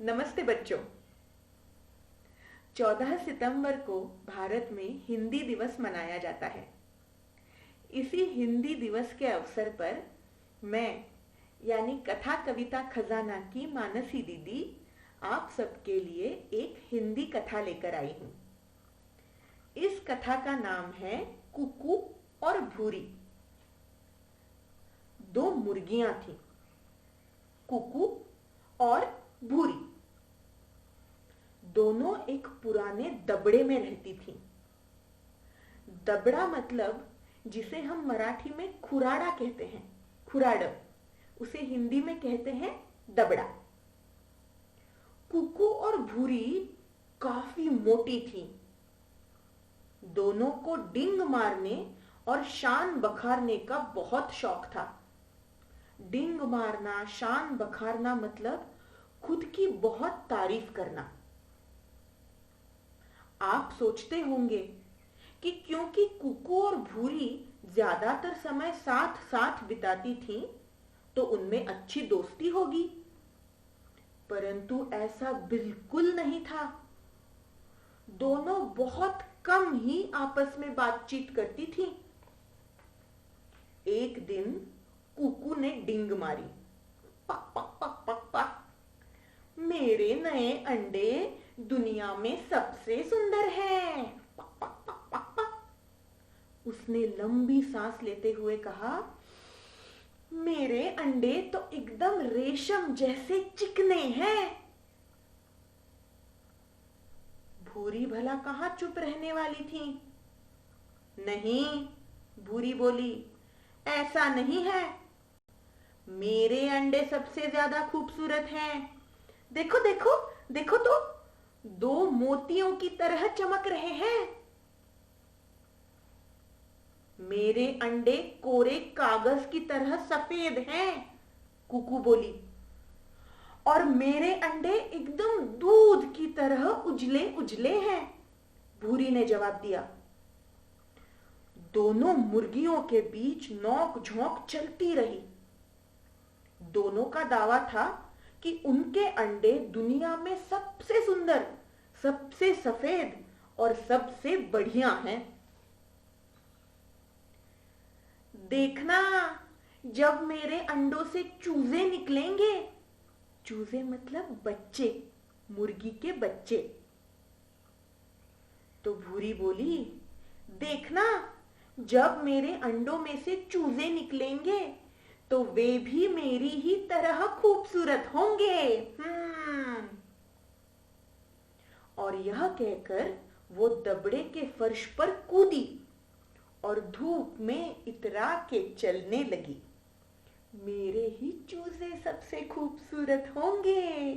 नमस्ते बच्चों। 14 सितंबर को भारत में हिंदी दिवस मनाया जाता है। इसी हिंदी दिवस के अवसर पर मैं यानी कथा कविता खजाना की मानसी दीदी आप सबके लिए एक हिंदी कथा लेकर आई हूँ। इस कथा का नाम है कुकू और भूरी। दो मुर्गियां थीं, कुकू और भूरी। दोनों एक पुराने दबड़े में रहती थीं। दबड़ा मतलब जिसे हम मराठी में खुराड़ा कहते हैं, खुराड़, उसे हिंदी में कहते हैं दबड़ा। कुकू और भूरी काफी मोटी थीं। दोनों को डिंग मारने और शान बखारने का बहुत शौक था। डिंग मारना, शान बखारना मतलब खुद की बहुत तारीफ करना। आप सोचते होंगे कि क्योंकि कुकू और भूरी ज्यादातर समय साथ साथ बिताती थीं, तो उनमें अच्छी दोस्ती होगी। परंतु ऐसा बिल्कुल नहीं था। दोनों बहुत कम ही आपस में बातचीत करती थीं। एक दिन कुकू ने डिंग मारी, पक पक पक पक पक। मेरे नए अंडे दुनिया में सबसे सुंदर हैं। पक पक पक पक पक। उसने लंबी सांस लेते हुए कहा, मेरे अंडे तो एकदम रेशम जैसे चिकने हैं। भूरी भला कहां चुप रहने वाली थी। नहीं, भूरी बोली, ऐसा नहीं है। मेरे अंडे सबसे ज्यादा खूबसूरत हैं। देखो देखो देखो तो, दो मोतियों की तरह चमक रहे हैं। मेरे अंडे कोरे कागज की तरह सफेद हैं, कुकू बोली। और मेरे अंडे एकदम दूध की तरह उजले उजले हैं, भूरी ने जवाब दिया। दोनों मुर्गियों के बीच नोक झोंक चलती रही। दोनों का दावा था कि उनके अंडे दुनिया में सबसे सुंदर, सबसे सफेद और सबसे बढ़िया हैं। देखना, जब मेरे अंडों से चूजे निकलेंगे, चूजे मतलब बच्चे, मुर्गी के बच्चे। तो भूरी बोली, देखना, जब मेरे अंडों में से चूजे निकलेंगे तो वे भी मेरी ही तरह खूबसूरत होंगे। और यह कहकर वो दबड़े के फर्श पर कूदी और धूप में इतरा के चलने लगी। मेरे ही चूजे सबसे खूबसूरत होंगे।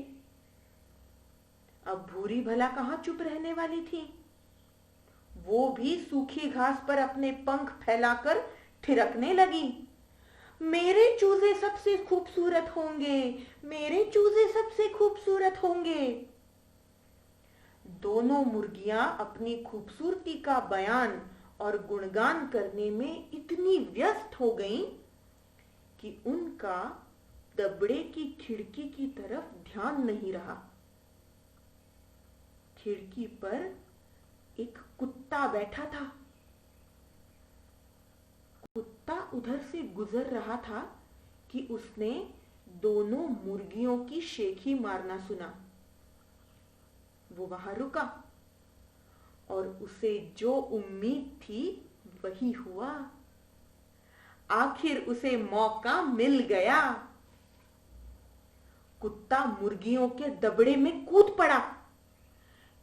अब भूरी भला कहां चुप रहने वाली थी। वो भी सूखी घास पर अपने पंख फैलाकर थिरकने लगी। मेरे चूजे सबसे खूबसूरत होंगे, मेरे चूजे सबसे खूबसूरत होंगे। दोनों मुर्गियां अपनी खूबसूरती का बयान और गुणगान करने में इतनी व्यस्त हो गईं कि उनका दबड़े की खिड़की की तरफ ध्यान नहीं रहा। खिड़की पर एक कुत्ता बैठा था। कुत्ता उधर से गुजर रहा था कि उसने दोनों मुर्गियों की शेखी मारना सुना। वो वहां रुका और उसे जो उम्मीद थी वही हुआ। आखिर उसे मौका मिल गया। कुत्ता मुर्गियों के दबड़े में कूद पड़ा।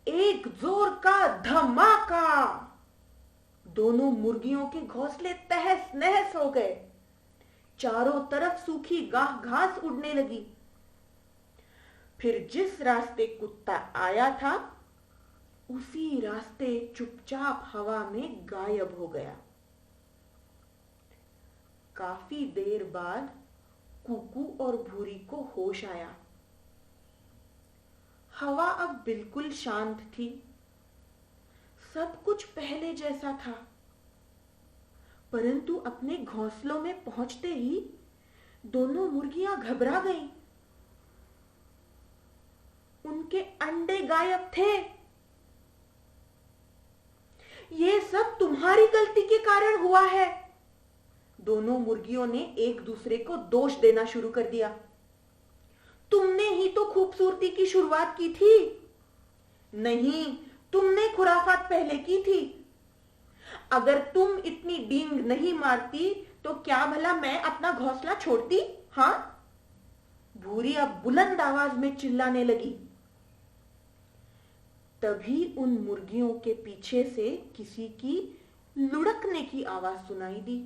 एक जोर का धमाका। दोनों मुर्गियों के घोंसले तहस नहस हो गए। चारों तरफ सूखी घास उड़ने लगी। फिर जिस रास्ते कुत्ता आया था, उसी रास्ते चुपचाप हवा में गायब हो गया। काफी देर बाद कुकू और भूरी को होश आया। हवा अब बिल्कुल शांत थी। सब कुछ पहले जैसा था। परंतु अपने घोंसलों में पहुंचते ही दोनों मुर्गियां घबरा गईं। गायब थे। ये सब तुम्हारी गलती के कारण हुआ है। दोनों मुर्गियों ने एक दूसरे को दोष देना शुरू कर दिया। तुमने ही तो खूबसूरती की शुरुआत की थी। नहीं, तुमने खुराफात पहले की थी। अगर तुम इतनी डींग नहीं मारती तो क्या भला मैं अपना घोंसला छोड़ती? हां? भूरी अब बुलंद आवाज में चिल्लाने लगी। तभी उन मुर्गियों के पीछे से किसी की लुढ़कने की आवाज सुनाई दी।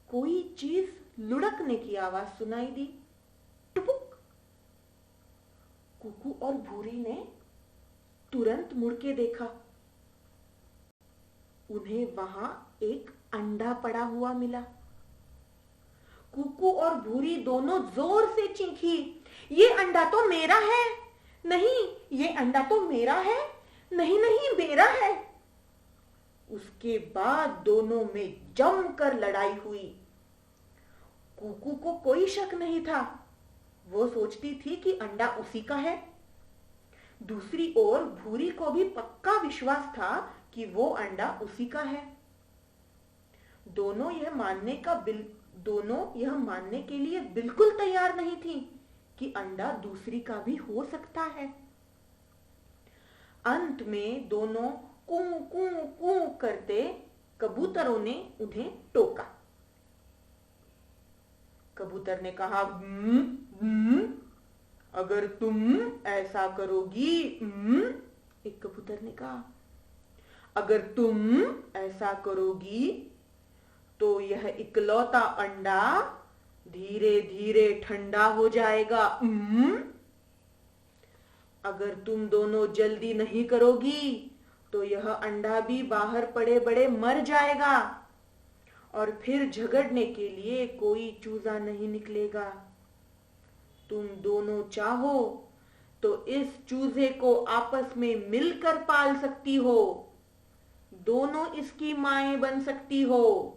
कोई चीज लुढ़कने की आवाज सुनाई दी। टुपुक। कुकू और भूरी ने तुरंत मुड़ के देखा। उन्हें वहां एक अंडा पड़ा हुआ मिला। कुकू और भूरी दोनों जोर से चीखी, ये अंडा तो मेरा है। नहीं, ये अंडा तो मेरा है। नहीं नहीं, मेरा है। उसके बाद दोनों में जमकर लड़ाई हुई। कुकू को कोई शक नहीं था। वो सोचती थी कि अंडा उसी का है। दूसरी ओर भूरी को भी पक्का विश्वास था कि वो अंडा उसी का है। दोनों यह मानने के लिए बिल्कुल तैयार नहीं थी कि अंडा दूसरी का भी हो सकता है। अंत में दोनों कू कू कू करते कबूतरों ने उन्हें टोका। कबूतर ने कहा, अगर तुम ऐसा करोगी, एक कबूतर ने कहा, अगर तुम ऐसा करोगी तो यह इकलौता अंडा धीरे धीरे ठंडा हो जाएगा। अगर तुम दोनों जल्दी नहीं करोगी तो यह अंडा भी बाहर पड़े बड़े मर जाएगा और फिर झगड़ने के लिए कोई चूजा नहीं निकलेगा। तुम दोनों चाहो तो इस चूजे को आपस में मिलकर पाल सकती हो। दोनों इसकी माएं बन सकती हो।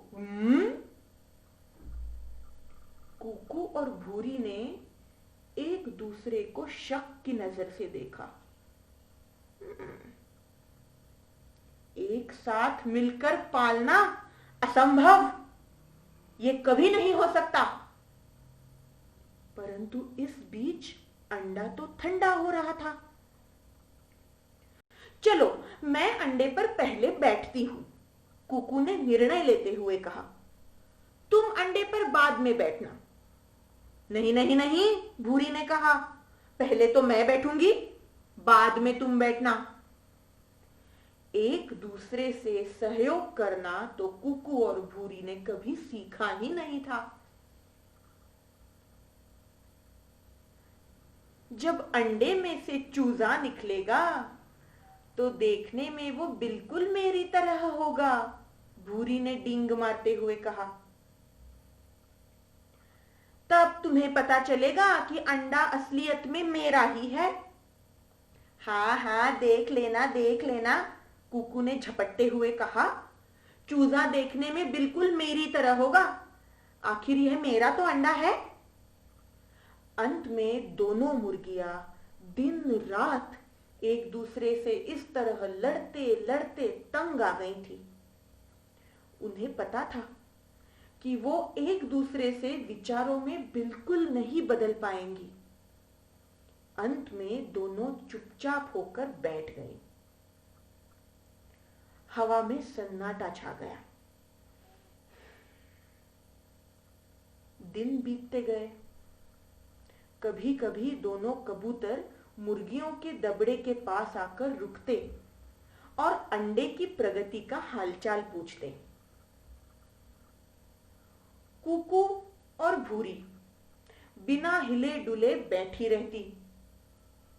कुकू और भूरी ने एक दूसरे को शक की नजर से देखा। एक साथ मिलकर पालना असंभव, ये कभी नहीं हो सकता। परंतु इस बीच अंडा तो ठंडा हो रहा था। चलो, मैं अंडे पर पहले बैठती हूं, कुकू ने निर्णय लेते हुए कहा। तुम अंडे पर बाद में बैठना। नहीं नहीं नहीं, भूरी ने कहा, पहले तो मैं बैठूंगी, बाद में तुम बैठना। एक दूसरे से सहयोग करना तो कुकू और भूरी ने कभी सीखा ही नहीं था। जब अंडे में से चूजा निकलेगा तो देखने में वो बिल्कुल मेरी तरह होगा, भूरी ने डींग मारते हुए कहा। तब तुम्हें पता चलेगा कि अंडा असलियत में मेरा ही है। हाँ हाँ, देख लेना देख लेना, कुकू ने झपटते हुए कहा। चूजा देखने में बिल्कुल मेरी तरह होगा, आखिर यह मेरा तो अंडा है। अंत में दोनों मुर्गियां दिन रात एक दूसरे से इस तरह लड़ते लड़ते तंग आ गई थी। उन्हें पता था कि वो एक दूसरे से विचारों में बिल्कुल नहीं बदल पाएंगी। अंत में दोनों चुपचाप होकर बैठ गए। हवा में सन्नाटा छा गया। दिन बीतते गए। कभी कभी दोनों कबूतर मुर्गियों के दबड़े के पास आकर रुकते और अंडे की प्रगति का हालचाल पूछते। कुकू और भूरी बिना हिले डुले बैठी रहती।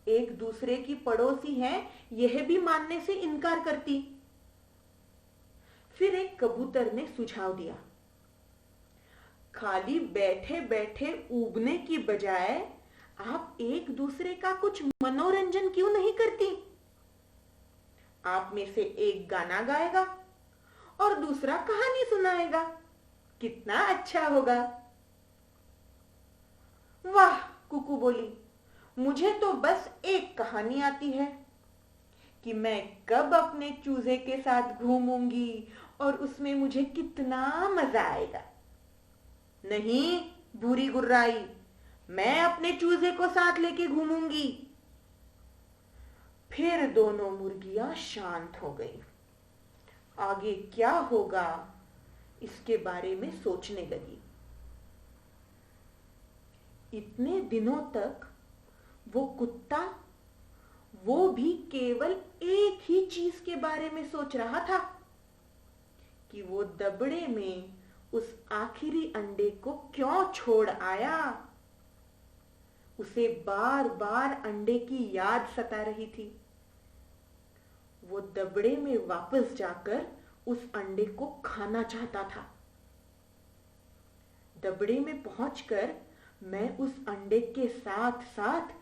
एक दूसरे की पड़ोसी हैं, यह भी मानने से इनकार करती। फिर एक कबूतर ने सुझाव दिया, खाली बैठे बैठे ऊबने की बजाय आप एक दूसरे का कुछ मनोरंजन क्यों नहीं करती? आप में से एक गाना गाएगा और दूसरा कहानी सुनाएगा, कितना अच्छा होगा। वाह, कुकू बोली, मुझे तो बस एक कहानी आती है कि मैं कब अपने चूजे के साथ घूमूंगी और उसमें मुझे कितना मजा आएगा। नहीं भूरी गुर्राई, मैं अपने चूजे को साथ लेके घूमूंगी। फिर दोनों मुर्गियां शांत हो गई। आगे क्या होगा इसके बारे में सोचने लगी। इतने दिनों तक वो कुत्ता, वो भी केवल एक ही चीज के बारे में सोच रहा था कि वो दबड़े में उस आखिरी अंडे को क्यों छोड़ आया। उसे बार बार अंडे की याद सता रही थी। वो दबड़े में वापस जाकर उस अंडे को खाना चाहता था। दबड़े में पहुंचकर मैं उस अंडे के साथ साथ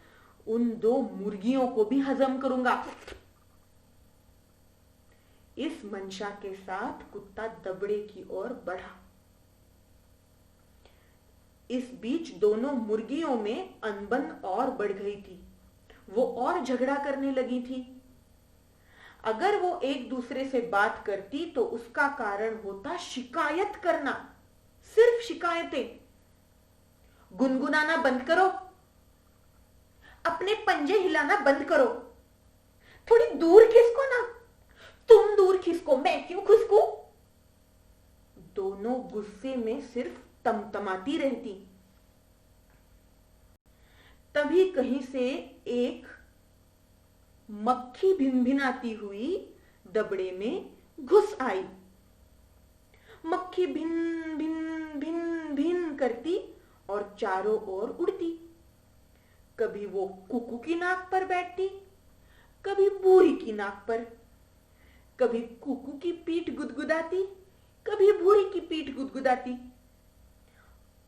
उन दो मुर्गियों को भी हजम करूंगा। इस मंशा के साथ कुत्ता दबड़े की ओर बढ़ा। इस बीच दोनों मुर्गियों में अनबन और बढ़ गई थी। वो और झगड़ा करने लगी थी। अगर वो एक दूसरे से बात करती तो उसका कारण होता शिकायत करना, सिर्फ शिकायतें। गुनगुनाना बंद करो, अपने पंजे हिलाना बंद करो, थोड़ी दूर खिसको ना, तुम दूर खिसको, मैं क्यों खिसकूं? दोनों गुस्से में सिर्फ तमतमाती रहती। तभी कहीं से एक मक्खी भिनभिनाती हुई दबड़े में घुस आई। मक्खी भिन भिन भिन भिन करती और चारों ओर उड़ती। कभी वो कुकू की नाक पर बैठती, कभी भूरी की नाक पर, कभी कुकू की पीठ गुदगुदाती, कभी भूरी की पीठ गुदगुदाती।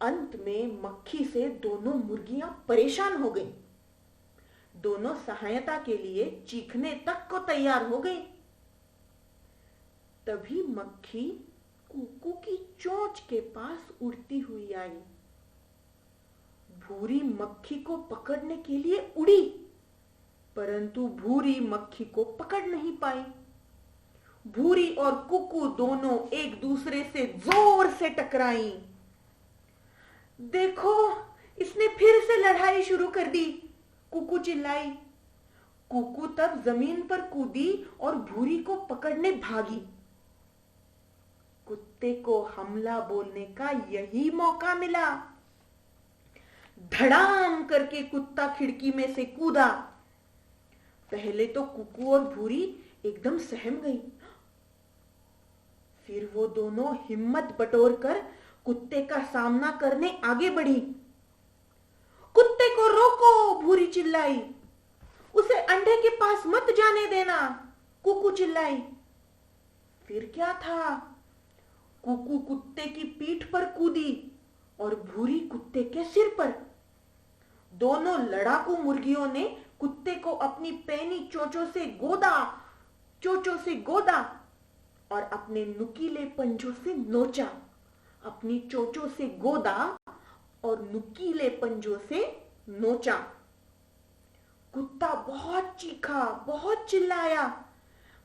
अंत में मक्खी से दोनों मुर्गियां परेशान हो गईं। दोनों सहायता के लिए चीखने तक को तैयार हो गई। तभी मक्खी कुकू की चोंच के पास उड़ती हुई आई। भूरी मक्खी को पकड़ने के लिए उड़ी, परंतु भूरी मक्खी को पकड़ नहीं पाई। भूरी और कुकू दोनों एक दूसरे से जोर से टकराई। देखो, इसने फिर से लड़ाई शुरू कर दी, कुकू चिल्लाई। कुकू तब जमीन पर कूदी और भूरी को पकड़ने भागी। कुत्ते को हमला बोलने का यही मौका मिला। धड़ाम करके कुत्ता खिड़की में से कूदा। पहले तो कुकू और भूरी एकदम सहम गई। फिर वो दोनों हिम्मत बटोरकर कुत्ते का सामना करने आगे बढ़ी। कुत्ते को रोको, भूरी चिल्लाई। उसे अंडे के पास मत जाने देना, कुकू चिल्लाई। फिर क्या था, कुकू कुत्ते की पीठ पर कूदी और भूरी कुत्ते के सिर पर। दोनों लड़ाकू मुर्गियों ने कुत्ते को अपनी पैनी चोंचों से गोदा और अपने नुकीले पंजों से नोचा। अपनी चोंचों से गोदा और नुकीले पंजों से नोचा। कुत्ता बहुत चीखा, बहुत चिल्लाया,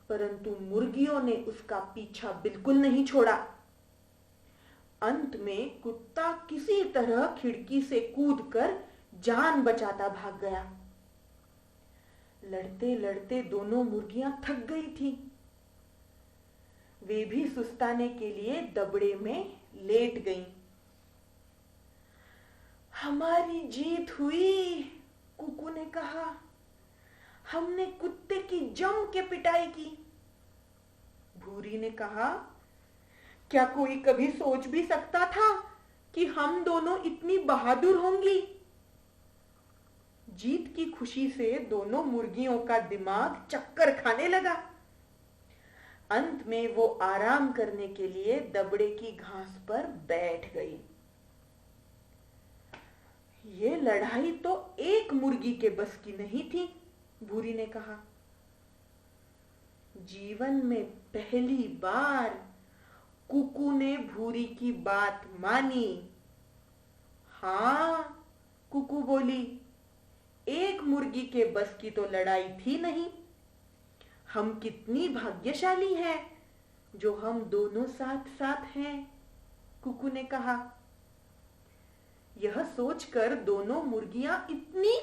परंतु मुर्गियों ने उसका पीछा बिल्कुल नहीं छोड़ा। अंत में कुत्ता किसी तरह खिड़की से कूदकर जान बचाता भाग गया। लड़ते लड़ते दोनों मुर्गियां थक गई थी। वे भी सुस्ताने के लिए दबड़े में लेट गईं। हमारी जीत हुई, कुकू ने कहा। हमने कुत्ते की जम के पिटाई की। भूरी ने कहा, क्या कोई कभी सोच भी सकता था कि हम दोनों इतनी बहादुर होंगी? जीत की खुशी से दोनों मुर्गियों का दिमाग चक्कर खाने लगा। अंत में वो आराम करने के लिए दबड़े की घास पर बैठ गई। ये लड़ाई तो एक मुर्गी के बस की नहीं थी, भूरी ने कहा। जीवन में पहली बार कुकू ने भूरी की बात मानी। हाँ, कुकू बोली, एक मुर्गी के बस की तो लड़ाई थी नहीं। हम कितनी भाग्यशाली हैं जो हम दोनों साथ साथ हैं, कुकू ने कहा। यह सोचकर दोनों मुर्गियां इतनी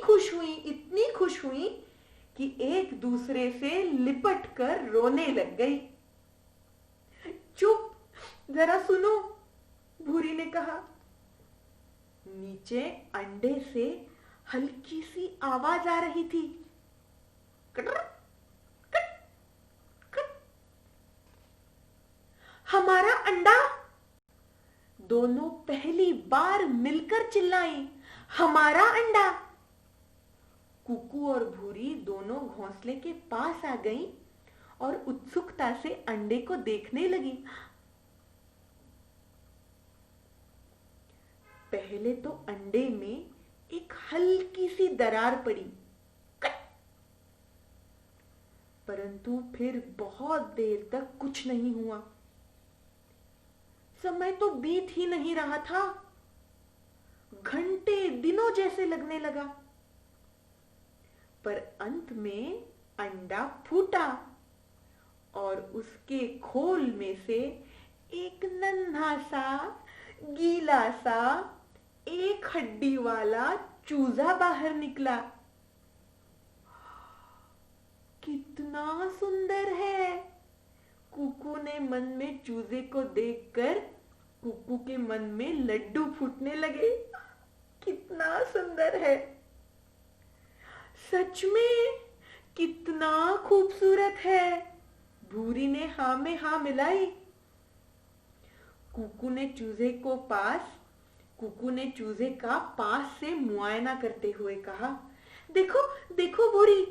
खुश हुई कि एक दूसरे से लिपट कर रोने लग गई। चुप, जरा सुनो, भूरी ने कहा। नीचे अंडे से हल्की सी आवाज आ रही थी। Cutter, cut, cut. हमारा अंडा! दोनों पहली बार मिलकर चिल्लाई, हमारा अंडा! कुकू और भूरी दोनों घोंसले के पास आ गईं और उत्सुकता से अंडे को देखने लगी। पहले तो अंडे में एक हल्की सी दरार पड़ी, परंतु फिर बहुत देर तक कुछ नहीं हुआ। समय तो बीत ही नहीं रहा था, घंटे दिनों जैसे लगने लगा। पर अंत में अंडा फूटा और उसके खोल में से एक नन्हा सा, गीला सा, एक हड्डी वाला चूजा बाहर निकला। कितना सुंदर है! कुकू ने मन में चूजे को देखकर कुकू के मन में लड्डू फूटने लगे। कितना सुंदर है! सच में कितना खूबसूरत है! भूरी ने हाँ में हाँ मिलाई। कुकू ने चूजे का पास से मुआयना करते हुए कहा, देखो देखो भूरी,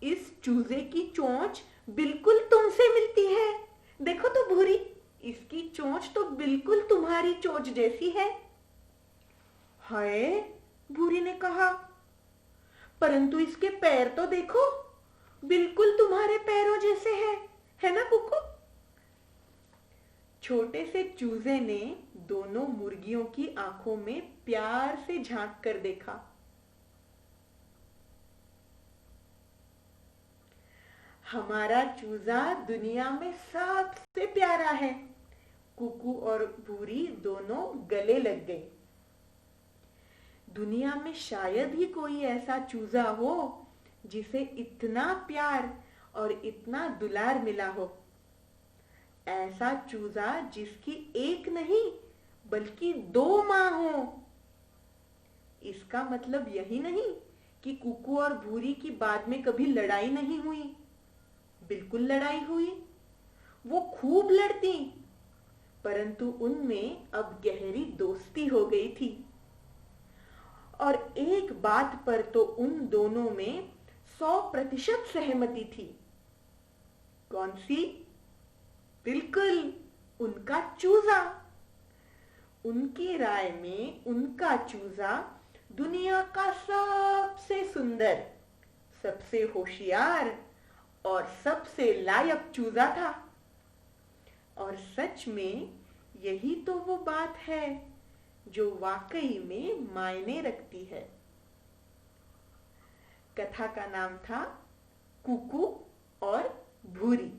इस चूजे की चोंच बिल्कुल तुमसे मिलती है। देखो तो भूरी, इसकी चोंच तो बिल्कुल तुम्हारी चोंच जैसी है। हाय, भूरी ने कहा, परंतु इसके पैर तो देखो, बिल्कुल तुम्हारे पैरों जैसे है ना कुकू? छोटे से चूजे ने दोनों मुर्गियों की आंखों में प्यार से झांक कर देखा। हमारा चूजा दुनिया में सबसे प्यारा है। कुकू और भूरी दोनों गले लग गए। दुनिया में शायद ही कोई ऐसा चूजा हो जिसे इतना प्यार और इतना दुलार मिला हो। ऐसा चूजा जिसकी एक नहीं बल्कि 2 मां हो। इसका मतलब यही नहीं कि कुकू और भूरी की बाद में कभी लड़ाई नहीं हुई। बिल्कुल लड़ाई हुई, वो खूब लड़ती, परंतु उनमें अब गहरी दोस्ती हो गई थी। और एक बात पर तो उन दोनों में 100% सहमति थी। कौन सी? बिल्कुल, उनका चूजा। उनकी राय में उनका चूजा दुनिया का सबसे सुंदर, सबसे होशियार और सबसे लायक चूजा था। और सच में यही तो वो बात है जो वाकई में मायने रखती है। कथा का नाम था कुकू और भूरी।